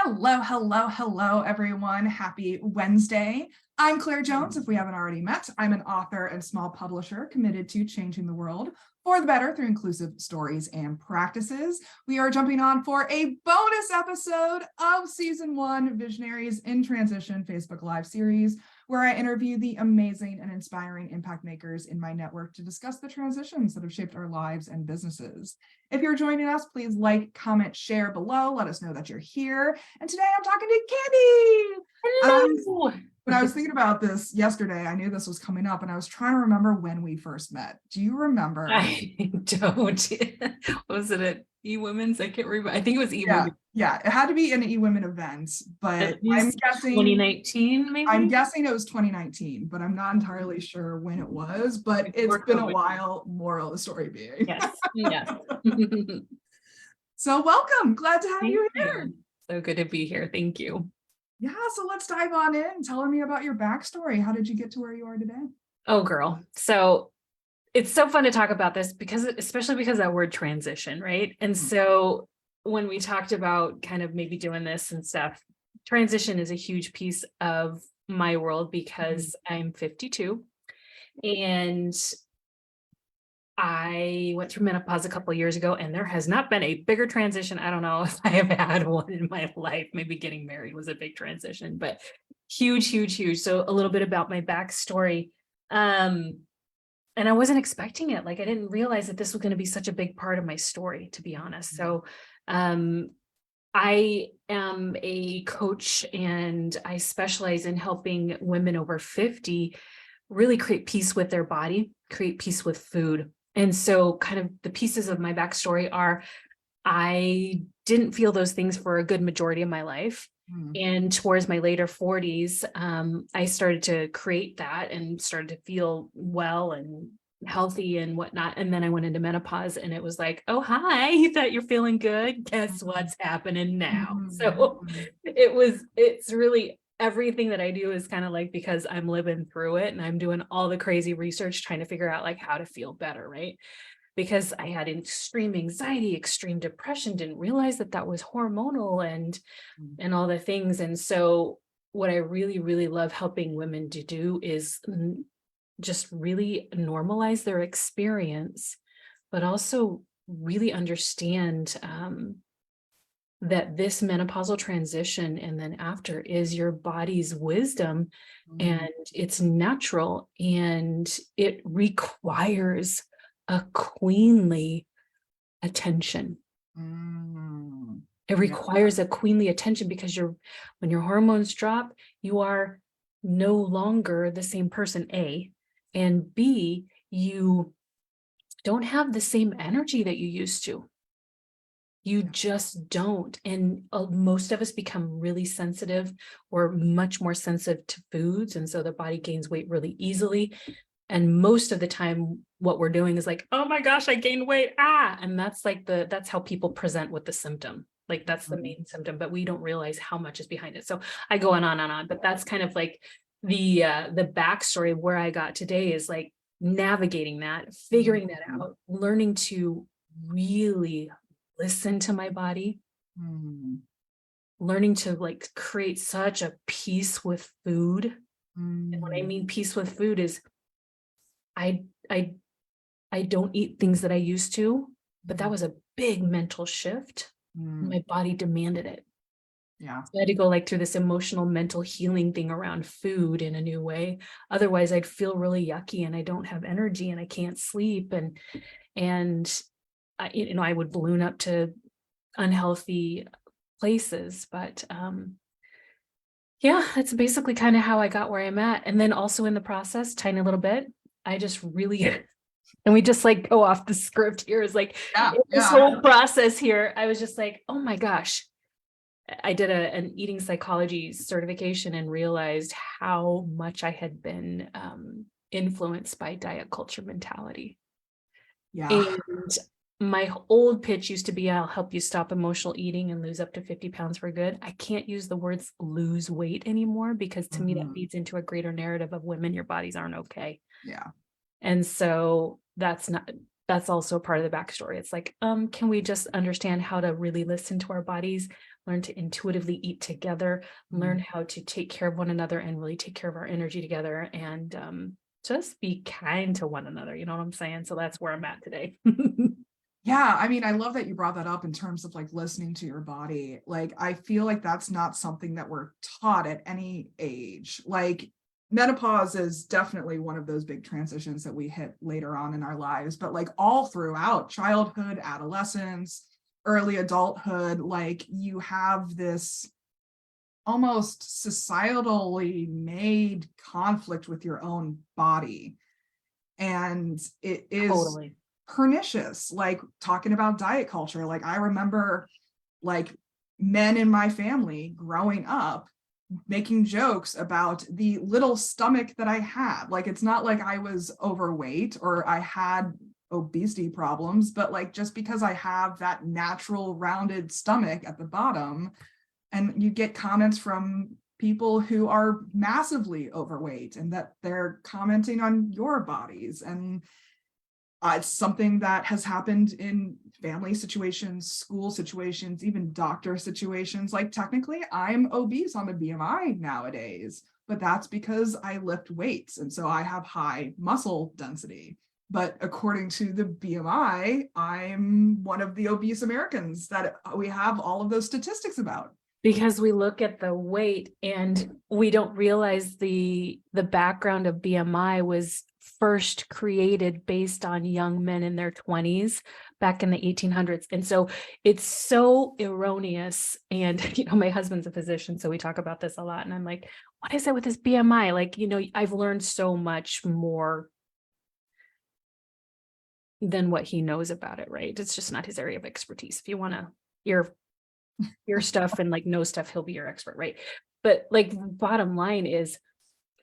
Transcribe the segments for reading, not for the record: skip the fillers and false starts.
Hello, hello, hello, everyone. Happy Wednesday. I'm Claire Jones. If we haven't already met, I'm an author and small publisher committed to changing the world for the better through inclusive stories and practices. We are jumping on for a bonus episode of Season 1 Visionaries in Transition Facebook Live series, where I interview the amazing and inspiring impact makers in my network to discuss the transitions that have shaped our lives and businesses. If you're joining us, please like, comment, share below. Let us know that you're here. And today I'm talking to Candy. Hello. When I was thinking about this yesterday, I knew this was coming up and I was trying to remember when we first met. Do you remember? I don't. Was it at eWomen's? I can't remember. I think it was eWomen. Yeah, it had to be an eWomen event, but I'm guessing 2019, maybe? I'm guessing it was 2019, but I'm not entirely sure when it was, but it's been a while, moral of the story being. Yes. So welcome. Glad to have you here. So good to be here. Thank you. Yeah, so let's dive on in. Tell me about your backstory. How did you get to where you are today? Oh, girl. So it's so fun to talk about this especially because that word transition, right? And so when we talked about kind of maybe doing this and stuff, transition is a huge piece of my world because I'm 52 and I went through menopause a couple of years ago, and there has not been a bigger transition. I don't know if I have had one in my life. Maybe getting married was a big transition, but huge, huge, huge. So a little bit about my backstory. And I wasn't expecting it. Like, I didn't realize that this was going to be such a big part of my story, to be honest. So I am a coach and I specialize in helping women over 50 really create peace with their body, create peace with food. And so kind of the pieces of my backstory are I didn't feel those things for a good majority of my life. And towards my later 40s, I started to create that and started to feel well and healthy and whatnot. And then I went into menopause and it was like, oh, hi, you thought you're feeling good. Guess what's happening now? So it's really everything that I do is kind of like because I'm living through it and I'm doing all the crazy research trying to figure out like how to feel better, right? Because I had extreme anxiety, extreme depression, didn't realize that that was hormonal and all the things. And so what I really, really love helping women to do is just really normalize their experience, but also really understand that this menopausal transition and then after is your body's wisdom and it's natural and it requires a queenly attention. It requires a queenly attention because when your hormones drop, you are no longer the same person, A, and B, you don't have the same energy that you used to. You just don't. And most of us become really sensitive or much more sensitive to foods. And so the body gains weight really easily. And most of the time, what we're doing is like, oh my gosh, I gained weight. And that's like that's how people present with the symptom. Like that's the main symptom, but we don't realize how much is behind it. So I go on and on, but that's kind of like the backstory of where I got today is like navigating that, figuring that out, learning to really listen to my body, learning to like create such a peace with food. And when I mean peace with food is I don't eat things that I used to, but that was a big mental shift. My body demanded it. Yeah. So I had to go like through this emotional mental healing thing around food in a new way. Otherwise I'd feel really yucky and I don't have energy and I can't sleep and I would balloon up to unhealthy places, but yeah, that's basically kind of how I got where I'm at. And then also in the process, tiny little bit, I just really, and we just like go off the script here is like this whole process here. I was just like, oh my gosh, I did an eating psychology certification and realized how much I had been influenced by diet culture mentality. Yeah. And my old pitch used to be, I'll help you stop emotional eating and lose up to 50 pounds for good. I can't use the words lose weight anymore because to me that feeds into a greater narrative of women, your bodies aren't okay. Yeah. And so that's also part of the backstory. It's like, can we just understand how to really listen to our bodies, learn to intuitively eat together, learn how to take care of one another and really take care of our energy together, and just be kind to one another. You know what I'm saying? So that's where I'm at today. Yeah, I mean, I love that you brought that up in terms of like listening to your body. Like, I feel like that's not something that we're taught at any age. Like, menopause is definitely one of those big transitions that we hit later on in our lives, but like all throughout childhood, adolescence, early adulthood, like you have this almost societally made conflict with your own body. And it is Totally. pernicious, like talking about diet culture. Like I remember like men in my family growing up making jokes about the little stomach that I had. Like it's not like I was overweight or I had obesity problems, but like just because I have that natural rounded stomach at the bottom, and you get comments from people who are massively overweight and that they're commenting on your bodies. And it's something that has happened in family situations, school situations, even doctor situations. Like technically I'm obese on the BMI nowadays, but that's because I lift weights. And so I have high muscle density. But according to the BMI, I'm one of the obese Americans that we have all of those statistics about. Because we look at the weight and we don't realize the background of BMI was first created based on young men in their 20s back in the 1800s. And so it's so erroneous. And, my husband's a physician, so we talk about this a lot. And I'm like, what is it with this BMI? Like, I've learned so much more than what he knows about it, right? It's just not his area of expertise. If you want to, your stuff and like know stuff, he'll be your expert, right? But like bottom line is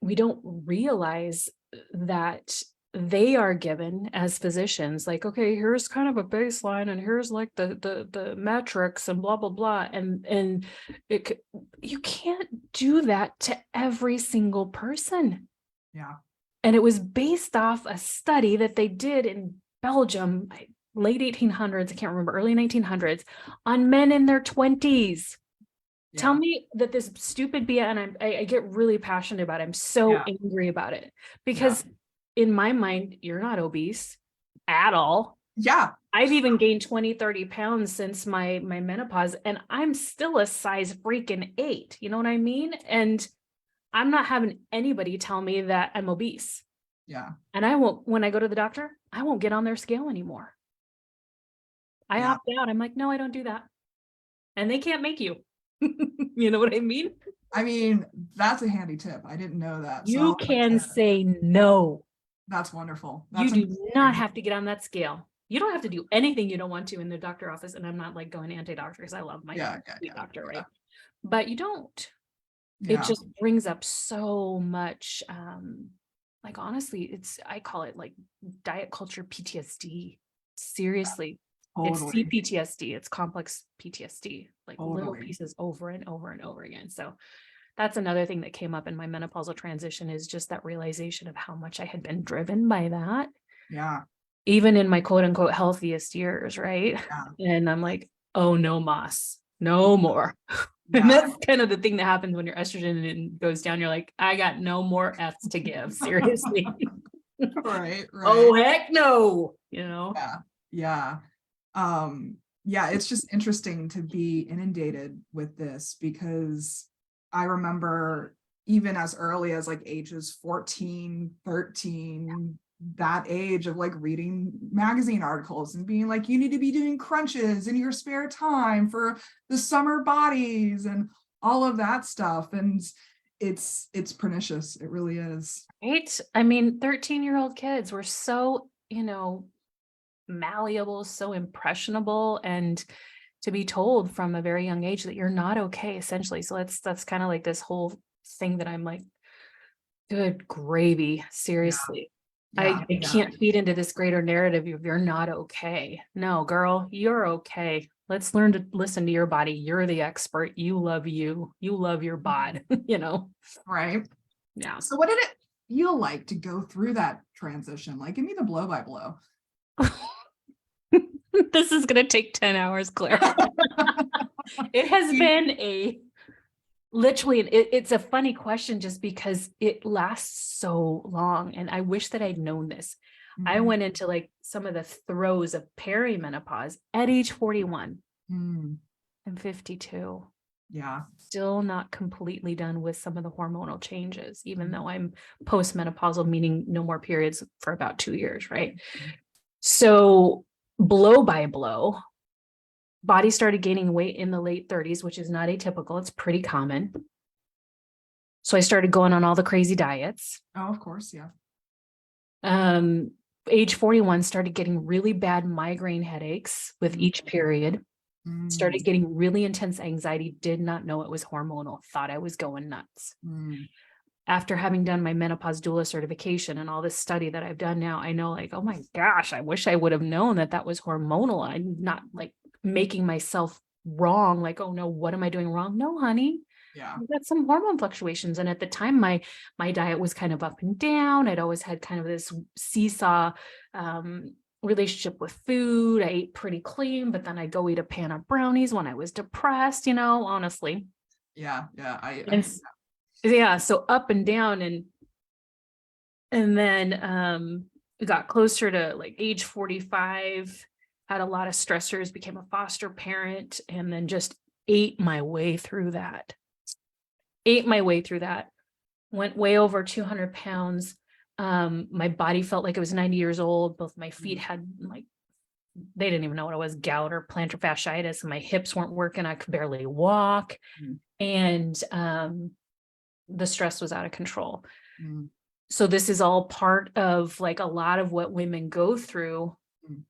we don't realize that they are given as physicians like, okay, here's kind of a baseline and here's like the metrics and blah blah blah, and you can't do that to every single person. Yeah. And it was based off a study that they did in Belgium, late 1800s, I can't remember, early 1900s, on men in their 20s. Yeah. Tell me that this stupid BS, and I get really passionate about it. I'm so angry about it because in my mind, you're not obese at all. Yeah. I've even gained 20, 30 pounds since my menopause, and I'm still a size freaking 8. You know what I mean? And I'm not having anybody tell me that I'm obese. Yeah. And I won't, when I go to the doctor, I won't get on their scale anymore. I opt out. I'm like, no, I don't do that. And they can't make you. You know what I mean? I mean, that's a handy tip. I didn't know that. You can say no. That's wonderful. You do not have to get on that scale. You don't have to do anything you don't want to in the doctor office. And I'm not like going anti-doctor because I love my doctor, right? But you don't. It just brings up so much, like honestly, I call it like diet culture PTSD. Seriously. Totally. It's CPTSD. It's complex PTSD, like little pieces over and over and over again. So that's another thing that came up in my menopausal transition, is just that realization of how much I had been driven by that. Yeah. Even in my quote unquote healthiest years, right? Yeah. And I'm like, oh no, Moss, no more. Yeah. And that's kind of the thing that happens when your estrogen goes down. You're like, I got no more F's to give. Seriously. Right. Oh, heck no. Yeah. Yeah. Yeah, it's just interesting to be inundated with this, because I remember even as early as like ages 14, 13, that age of like reading magazine articles and being like, you need to be doing crunches in your spare time for the summer bodies and all of that stuff. And it's pernicious. It really is. Right. I mean, 13-year-old kids were so, malleable, so impressionable, and to be told from a very young age that you're not okay, essentially. So that's kind of like this whole thing that I'm like, good gravy, seriously. I can't feed into this greater narrative of you're not okay. No, girl, you're okay. Let's learn to listen to your body. You're the expert. You love your bod, Right. Yeah. So what did it feel like to go through that transition? Like, give me the blow by blow. This is going to take 10 hours, Claire. It has been literally, it's a funny question just because it lasts so long. And I wish that I'd known this. I Mhm. went into like some of the throes of perimenopause at age 41 Mm. and 52. Yeah. Still not completely done with some of the hormonal changes, even Mhm. though I'm postmenopausal, meaning no more periods for about 2 years, right? So blow by blow, body started gaining weight in the late 30s, which is not atypical. It's pretty common. So I started going on all the crazy diets. Oh, of course. Yeah. Age 41, started getting really bad migraine headaches with each period. Started Mm. getting really intense anxiety, did not know it was hormonal, thought I was going nuts. Mm. After having done my menopause doula certification and all this study that I've done now, I know like, oh my gosh, I wish I would have known that that was hormonal. I'm not like making myself wrong. Like, oh no, what am I doing wrong? No, honey, Yeah. I've got some hormone fluctuations. And at the time, my diet was kind of up and down. I'd always had kind of this seesaw relationship with food. I ate pretty clean, but then I'd go eat a pan of brownies when I was depressed, honestly. Yeah. Yeah. I And yeah, so up and down, and then it got closer to like age 45, had a lot of stressors, became a foster parent, and then just ate my way through that. Went way over 200 pounds. My body felt like it was 90 years old. Both my feet had like, they didn't even know what it was, gout or plantar fasciitis, and my hips weren't working. I could barely walk. Mm. And the stress was out of control. Mm. So this is all part of like a lot of what women go through Mm.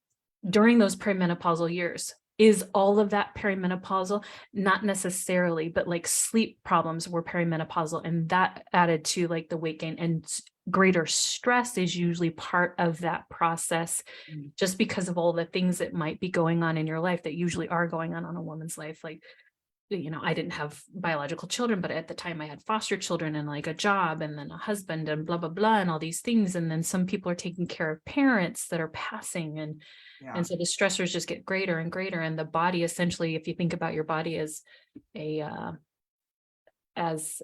during those perimenopausal years. Is all of that perimenopausal? Not necessarily, but like sleep problems were perimenopausal, and that added to like the weight gain, and greater stress is usually part of that process, Mm. just because of all the things that might be going on in your life that usually are going on a woman's life. Like, I didn't have biological children, but at the time I had foster children and like a job and then a husband and blah, blah, blah, and all these things. And then some people are taking care of parents that are passing. Yeah. And so the stressors just get greater and greater. And the body, essentially, if you think about your body as as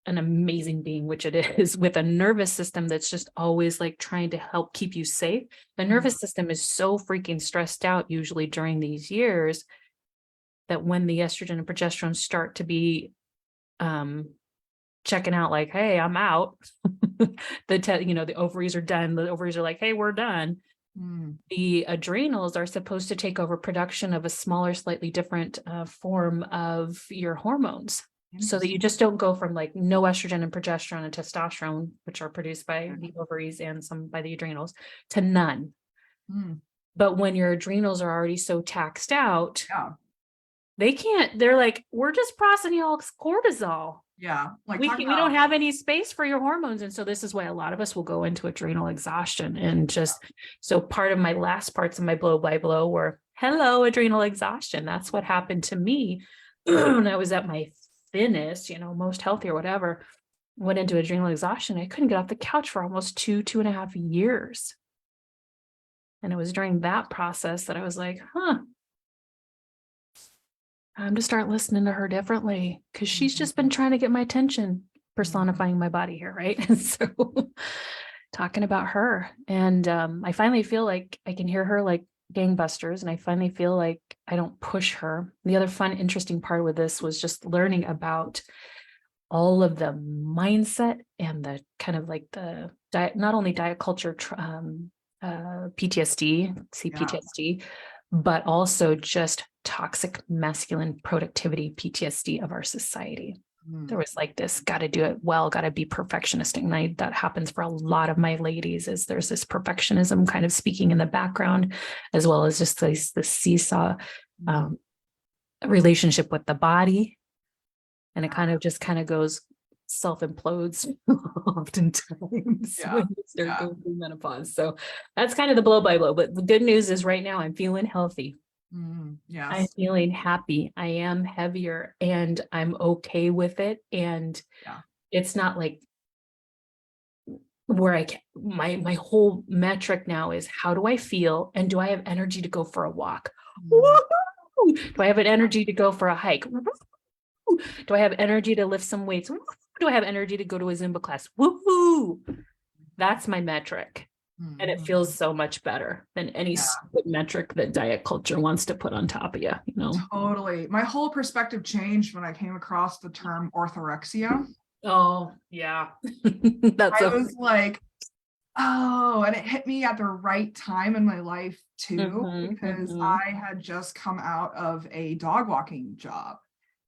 an amazing being, which it is, with a nervous system that's just always like trying to help keep you safe. The nervous system is so freaking stressed out usually during these years that when the estrogen and progesterone start to be checking out, like, hey, I'm out, the ovaries are done. The ovaries are like, hey, we're done. Mm. The adrenals are supposed to take over production of a smaller, slightly different form of your hormones, so that you just don't go from like no estrogen and progesterone and testosterone, which are produced by the ovaries and some by the adrenals, to none. Mm. But when your adrenals are already so taxed out, Yeah. they're like, we're just processing y'all cortisol. Yeah. Like We don't have any space for your hormones. And so this is why a lot of us will go into adrenal exhaustion. And just so part of my last parts of my blow by blow were, hello, adrenal exhaustion. That's what happened to me when I was at my thinnest, most healthy or whatever. Went into adrenal exhaustion. I couldn't get off the couch for almost 2.5 years. And it was during that process that I was like, time to start listening to her differently, because she's just been trying to get my attention, personifying my body here, right? And so talking about her, and I finally feel like I can hear her like gangbusters, and I finally feel like I don't push her. The other fun, interesting part with this was just learning about all of the mindset and the kind of like the diet, not only diet culture, PTSD, CPTSD, but also just toxic masculine productivity PTSD of our society. There was like this, got to do it well, got to be perfectionist. And that happens for a lot of my ladies, is there's this perfectionism kind of speaking in the background, as well as just this seesaw relationship with the body. And it kind of goes self-implodes oftentimes when you start going through menopause. So that's kind of the blow by blow. But the good news is right now I'm feeling healthy. Yes. I'm feeling happy. I am heavier and I'm okay with it. And it's not like where my whole metric now is, how do I feel? And do I have energy to go for a walk? Do I have an energy to go for a hike? Do I have energy to lift some weights? Do I have energy to go to a Zumba class? Woohoo! That's my metric. And it Mhm. feels so much better than any Yeah, stupid metric that diet culture wants to put on top of you, you know? totally. My whole perspective changed when I came across the term orthorexia. Oh, yeah. That's I a was like, oh, and it hit me at the right time in my life too, Mhm, because mhm, I had just come out of a dog walking job.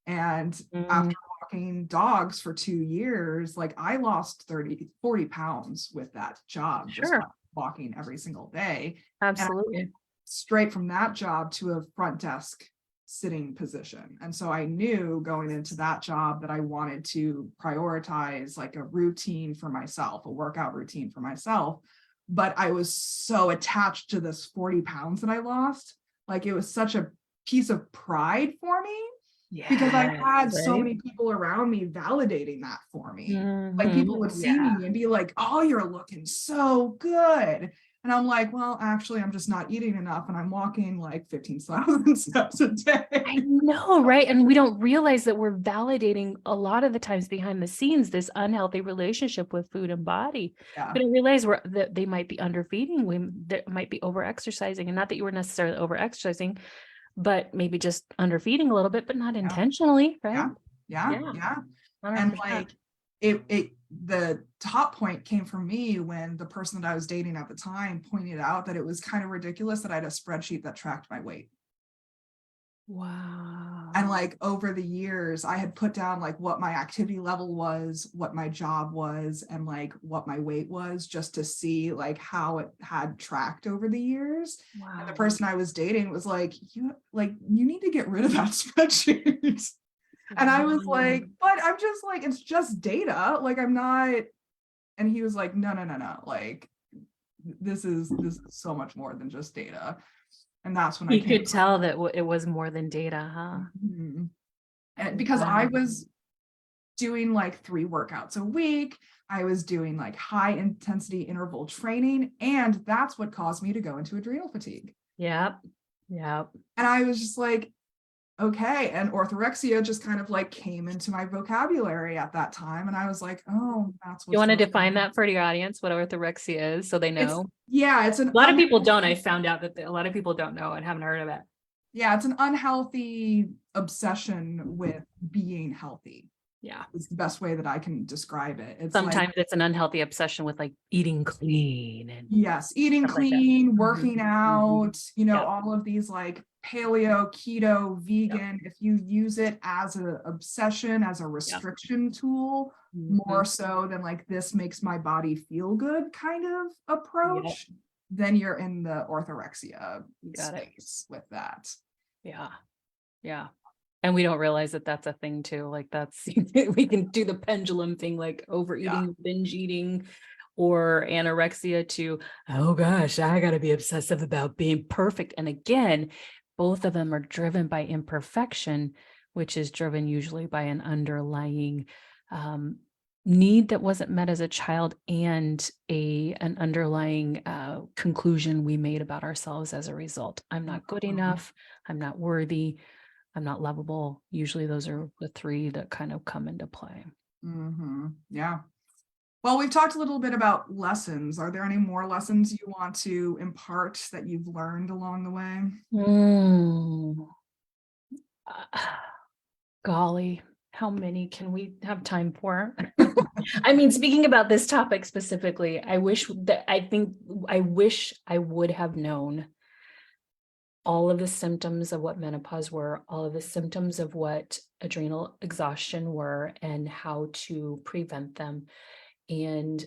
And mm, after walking dogs for 2 years, like I lost 30, 40 pounds with that job, just sure, walking every single day. And absolutely. straight from that job to a front desk sitting position. And so I knew going into that job that I wanted to prioritize like a routine for myself, a workout routine for myself. But I was so attached to this 40 pounds that I lost. Like it was such a piece of pride for me because I Yes, had so right? many people around me validating that for me. Like people Mhm, would see yeah. me and be like, oh, you're looking so good. And I'm like, well, actually, I'm just not eating enough and I'm walking like 15,000 steps a I day. know, right? And we don't realize that we're validating a lot of the times behind the scenes this unhealthy relationship with food and body. Yeah, We don't realize that they might be underfeeding, they might be overexercising, and not that you were necessarily overexercising, but maybe just underfeeding a little bit, but not yeah, intentionally, right? yeah, yeah, Yeah, yeah. And 100%. like the top point came from me when the person that I was dating at the time pointed out that it was kind of ridiculous that I had a spreadsheet that tracked my weight. And Wow. like over the years, I had put down like what my activity level was, what my job was, and like what my weight was, just to see like how it had tracked over the years. And the Wow. person I was dating was like, you need to get rid of that spreadsheet. And I was Wow. like, but I'm just like, it's just data. Like I'm not. And he was like, no, no, no, no. Like this is so much more than just data. And that's when I You came. could tell that it was more than data, huh? Mhm. And because I Wow. was doing like 3 workouts a week. I was doing like high intensity interval training. And that's what caused me to go into adrenal fatigue. Yep. Yep. And I was just like, okay. And orthorexia just kind of like came into my vocabulary at that time. And I was like, oh, that's You what's want to going define on. that for the audience, what orthorexia is, so they It's, know? yeah, it's an A lot of people don't. I found out that a lot of people don't know and haven't heard of it. yeah, it's an unhealthy obsession with being healthy. Yeah. It's the best way that I can describe it. It's like, Sometimes it's an unhealthy obsession with like eating clean and yes, eating stuff like that. clean, Mhm. working out, Yep. all of these like paleo, keto, Yep. vegan, if you use it as an obsession, as a Yep. restriction tool, more Mhm. so than like this makes my body feel good kind of Yep. approach, then you're in the orthorexia You got it. space with that. Yeah. Yeah. And we don't realize that that's a thing too. Like that's, we can do the pendulum thing, like Yeah. overeating, binge eating, or anorexia to, oh gosh, I got to be obsessive about being perfect. And again, both of them are driven by imperfection, which is driven usually by an underlying need that wasn't met as a child and an underlying conclusion we made about ourselves as a result. I'm not good Mhm. enough. I'm not worthy. I'm not lovable. Usually those are the three that kind of come into play. Yeah. Well, we've talked a little bit about lessons. Are there any more lessons you want to impart that you've learned along the way? Mm. Uh, Golly, how many can we have time for? I mean, speaking about this topic specifically, I wish I would have known all of the symptoms of what menopause were, all of the symptoms of what adrenal exhaustion were, and how to prevent them. And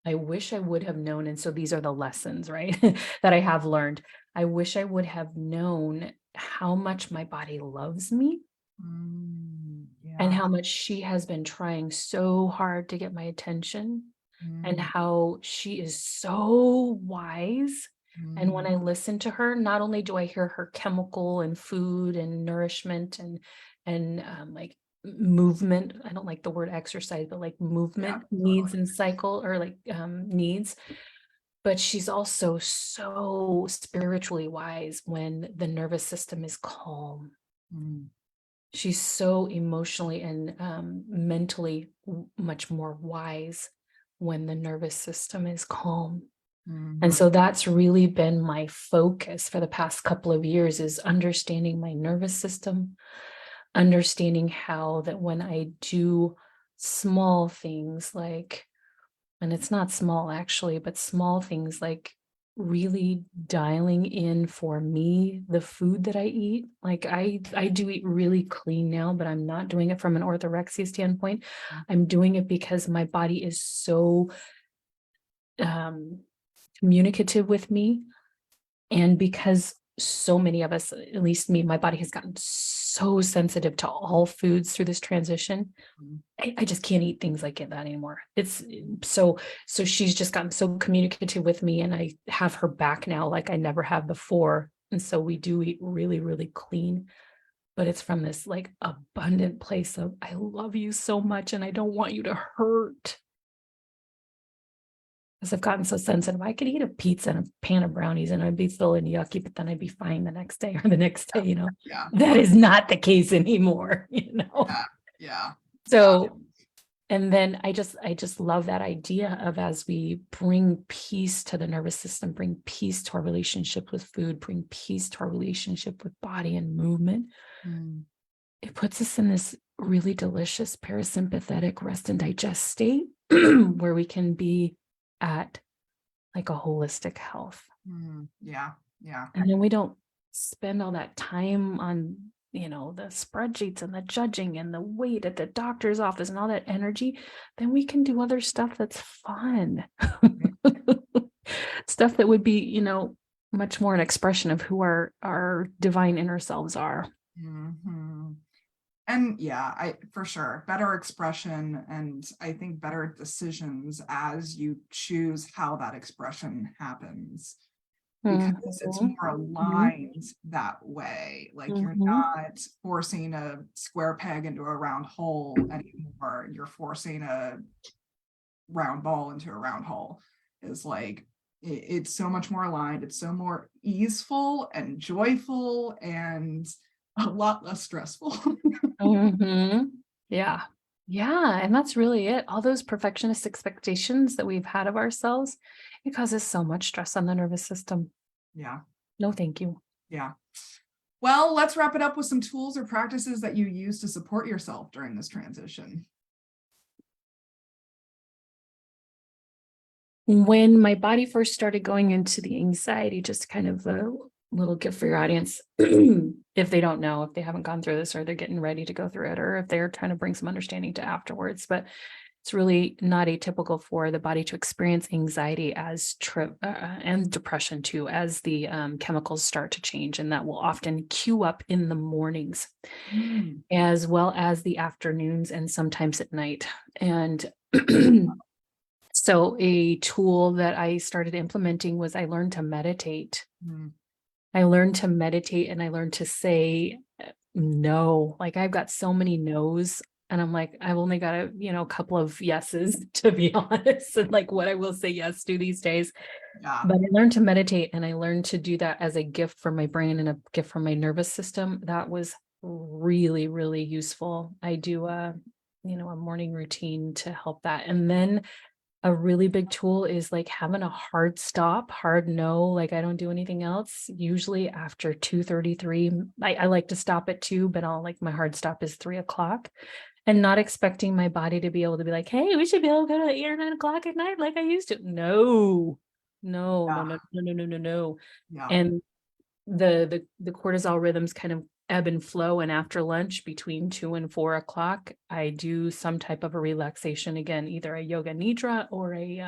I wish I would have known. And so these are the lessons, right? That I have learned. I wish I would have known how much my body loves me and Yeah. how much she has been trying so hard to get my attention and Mm, how she is so wise. And when mm, I listen to her, not only do I hear her chemical and food and nourishment and like movement. I don't like the word exercise, but like yeah, movement totally. needs and cycle or like needs. but she's also so spiritually wise when the nervous system is calm. Mm, She's so emotionally and mentally much more wise when the nervous system is calm. And mhm, so that's really been my focus for the past couple of years, is understanding my nervous system, understanding how that when I do small things like, and it's not small actually, but small things like really dialing in for me the food that I eat. Like I do eat really clean now, but I'm not doing it from an orthorexia standpoint. I'm doing it because my body is so um communicative with me, and because so many of us, at least me, my body has gotten so sensitive to all foods through this transition. mm, I just can't eat things like that anymore. It's so she's just gotten so communicative with me, and I have her back now like I never have before. And so we do eat really, really clean, but it's from this like abundant place of I love you so much and I don't want you to hurt. Because I've gotten so sensitive. I could eat a pizza and a pan of brownies and I'd be feeling yucky, but then I'd be fine the next day or the next day, yeah, That is not the case anymore, yeah, yeah, yeah. So, and then I just love that idea of, as we bring peace to the nervous system, bring peace to our relationship with food, bring peace to our relationship with body and movement, Mm, it puts us in this really delicious parasympathetic rest and digest state where we can be at like a holistic health. yeah, yeah, And then we don't spend all that time on, the spreadsheets and the judging and the wait at the doctor's office and all that energy. Then we can do other stuff that's fun. Stuff that would be, much more an expression of who our divine inner selves are. mhm. And yeah, I for sure better expression, and I think better decisions as you choose how that expression happens, because it's Mhm, more mhm, aligned that way. Like you're mhm, not forcing a square peg into a round hole anymore. You're forcing a round ball into a round hole. Is like it's so much more aligned. It's so more easeful and joyful and a lot less stressful. mhm. Yeah. Yeah. And that's really it. All those perfectionist expectations that we've had of ourselves, it causes so much stress on the nervous system. Yeah, No, thank you. yeah. Well, let's wrap it up with some tools or practices that you use to support yourself during this transition. When my body first started going into the anxiety, just kind of a little gift for your audience, if they don't know, if they haven't gone through this, or they're getting ready to go through it, or if they're trying to bring some understanding to afterwards. But it's really not atypical for the body to experience anxiety and depression too, as the chemicals start to change. And that will often queue up in the mornings, Mm, as well as the afternoons and sometimes at night. And so a tool that I started implementing was I learned to meditate. mm, I learned to meditate and I learned to say no. Like I've got so many no's, and I'm like, I've only got a couple of yeses, to be honest, and like what I will say yes to these days. yeah. But I learned to meditate and I learned to do that as a gift for my brain and a gift for my nervous system. That was really, really useful. I do a morning routine to help that. And then a really big tool is like having a hard stop, hard no, like I don't do anything else. Usually after 2:33, I like to stop at 2, but I'll like my hard stop is 3 o'clock, and not expecting my body to be able to be like, hey, we should be able to go to 8 or 9 o'clock at night like I used to. No, no, no, Yeah, no, no, no, no, no, no. yeah. And the cortisol rhythms kind of ebb and flow, and after lunch between 2 and 4 o'clock I do some type of a relaxation, again either a yoga nidra or a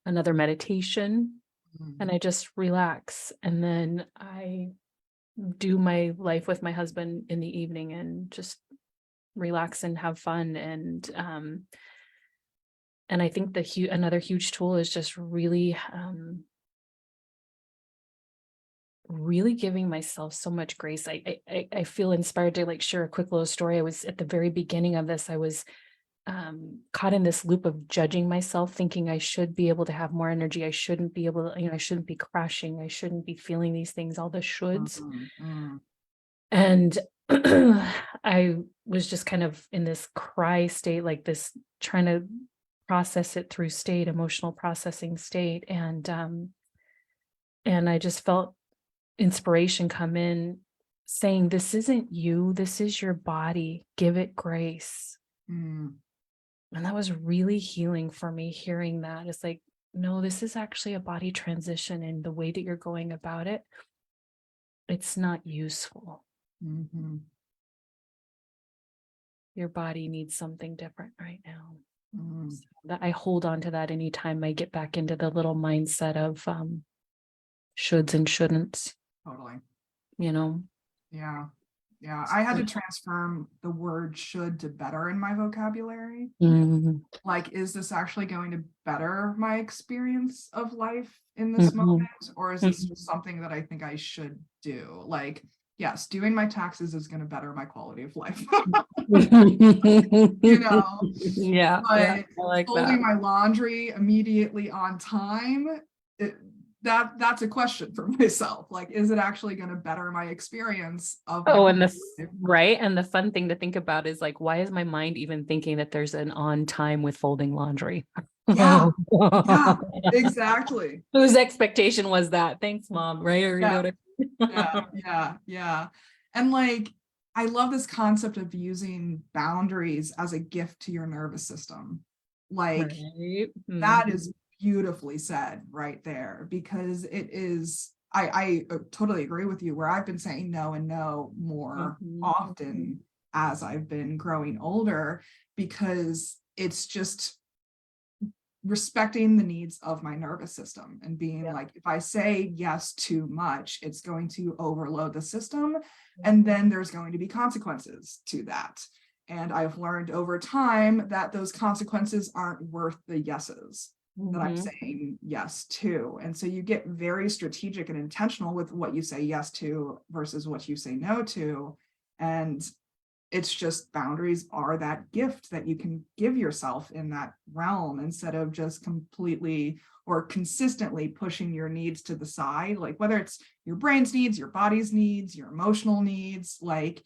another meditation, and Mm, I just relax, and then I do my life with my husband in the evening and just relax and have fun. And I think another huge tool is just really giving myself so much grace. I feel inspired to like share a quick little story. I was at the very beginning of this. I was caught in this loop of judging myself, thinking I should be able to have more energy. I shouldn't be able to, I shouldn't be crashing. I shouldn't be feeling these things, all the shoulds. And I was just kind of in this cry state, like this, trying to process it through state, emotional processing state. And I just felt inspiration come in saying, this isn't you, this is your body. Give it grace. And that was really healing for me, hearing that. It's like, no, this is actually a body transition, and the way that you're going about it, it's not useful. Your body needs something different right now. So that I hold on to that anytime I get back into the little mindset of shoulds and shouldn'ts. Totally. Yeah. Yeah. I had to transform the word should to better in my vocabulary. Like, is this actually going to better my experience of life in this moment? Or is this just something that I think I should do? Like, yes, doing my taxes is going to better my quality of life. Yeah. But I like folding that. my laundry immediately on time, that's a question for myself. Like, is it actually going to better my experience of my And the fun thing to think about is like, why is my mind even thinking that there's an on time with folding laundry? Yeah, exactly. Whose expectation was that? Thanks, Mom. Right? Or what I mean? Yeah. And like, I love this concept of using boundaries as a gift to your nervous system. Like, that is beautifully said right there, because it is, I totally agree with you, where I've been saying no and no more often as I've been growing older, because it's just respecting the needs of my nervous system and being like, if I say yes too much, it's going to overload the system, and then there's going to be consequences to that. And I've learned over time that those consequences aren't worth the yeses that I'm saying yes to. And so you get very strategic and intentional with what you say yes to versus what you say no to. And it's just, boundaries are that gift that you can give yourself in that realm, instead of just completely or consistently pushing your needs to the side. Like, whether it's your brain's needs, your body's needs, your emotional needs, like,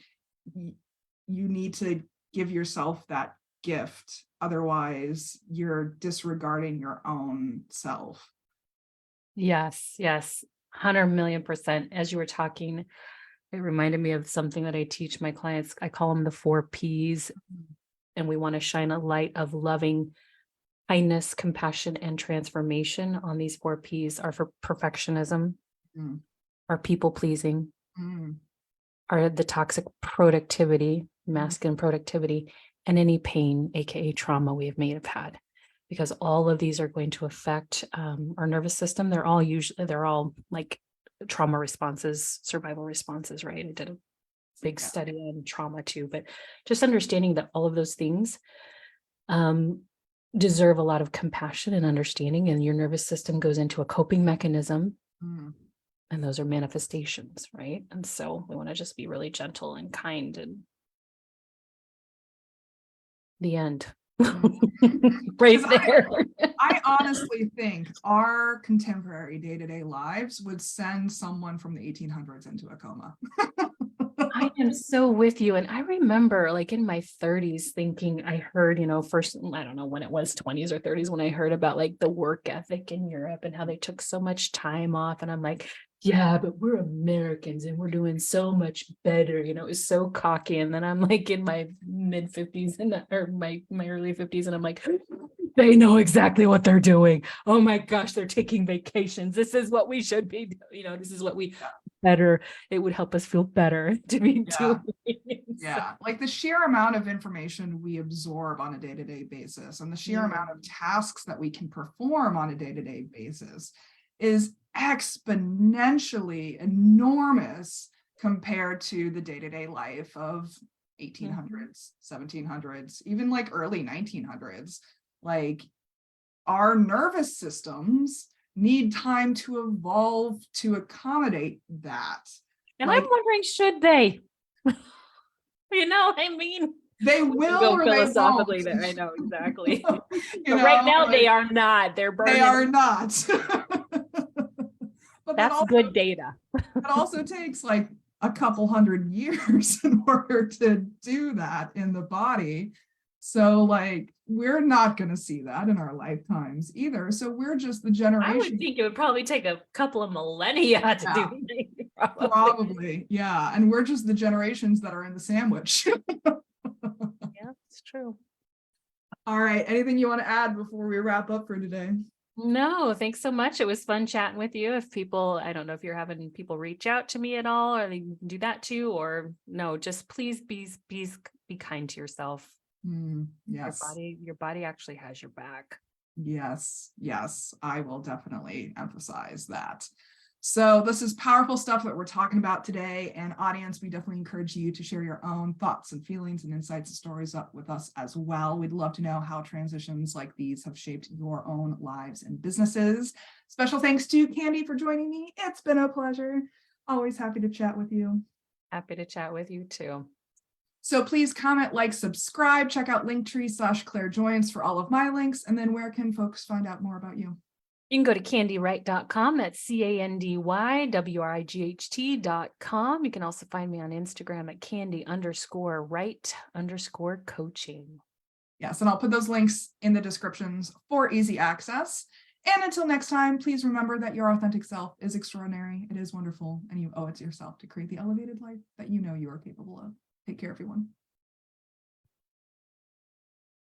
you need to give yourself that gift. Otherwise, you're disregarding your own self. Yes. 100,000,000%. As you were talking, it reminded me of something that I teach my clients. I call them the 4 Ps. And we want to shine a light of loving kindness, compassion, and transformation on these 4 Ps. Are for perfectionism, are people pleasing, are the toxic productivity, masculine productivity, and any pain, aka trauma we may have had. Because all of these are going to affect our nervous system. They're all like trauma responses, survival responses, right? I did a big study on trauma too, but just understanding that all of those things deserve a lot of compassion and understanding, and your nervous system goes into a coping mechanism, and those are manifestations, right? And so we want to just be really gentle and kind, and the end. Right there. I honestly think our contemporary day-to-day lives would send someone from the 1800s into a coma. I am so with you. And I remember, like, in my 30s thinking, I heard, first, I don't know when it was, 20s or 30s, when I heard about like the work ethic in Europe and how they took so much time off. And I'm like, yeah, but we're Americans and we're doing so much better. It was so cocky. And then I'm like in my mid 50s or my early 50s. And I'm like, they know exactly what they're doing. Oh my gosh, they're taking vacations. This is what we should be doing. This is what we better. It would help us feel better to be doing. Like, the sheer amount of information we absorb on a day-to-day basis, and the sheer amount of tasks that we can perform on a day-to-day basis is exponentially enormous compared to the day-to-day life of 1800s, 1700s, even like early 1900s. Like, our nervous systems need time to evolve to accommodate that. And like, I'm wondering, should they? I mean, They We can will go or they philosophically won't. there. I know, exactly. You But right know, now they like, are not. They're they burning. are not. But That's good data. it also takes like a couple hundred years in order to do that in the body. So like we're not going to see that in our lifetimes either. So we're just the I generation. would think it would probably take a couple of millennia to Yeah. do it. Probably. Probably, yeah. And we're just the generations that are in the sandwich. Yeah, it's true. All right. Anything you want to add before we wrap up for today? No, thanks so much. It was fun chatting with you. If people, I don't know if you're having people reach out to me at all, or they can do that too, or no, just please be kind to yourself. Yes. Your body actually has your back. Yes. I will definitely emphasize that. So this is powerful stuff that we're talking about today. And audience, we definitely encourage you to share your own thoughts and feelings and insights and stories up with us as well. We'd love to know how transitions like these have shaped your own lives and businesses. Special thanks to Candy for joining me. It's been a pleasure. Always happy to chat with you. Happy to chat with you too. So please comment, like, subscribe, check out linktree/ClaireJoyance for all of my links. And then where can folks find out more about you? You can go to candywright.com. That's CandyWright.com. You can also find me on Instagram at Candy_Wright_coaching. Yes, and I'll put those links in the descriptions for easy access. And until next time, please remember that your authentic self is extraordinary. It is wonderful, and you owe it to yourself to create the elevated life that you know you are capable of. Take care, everyone.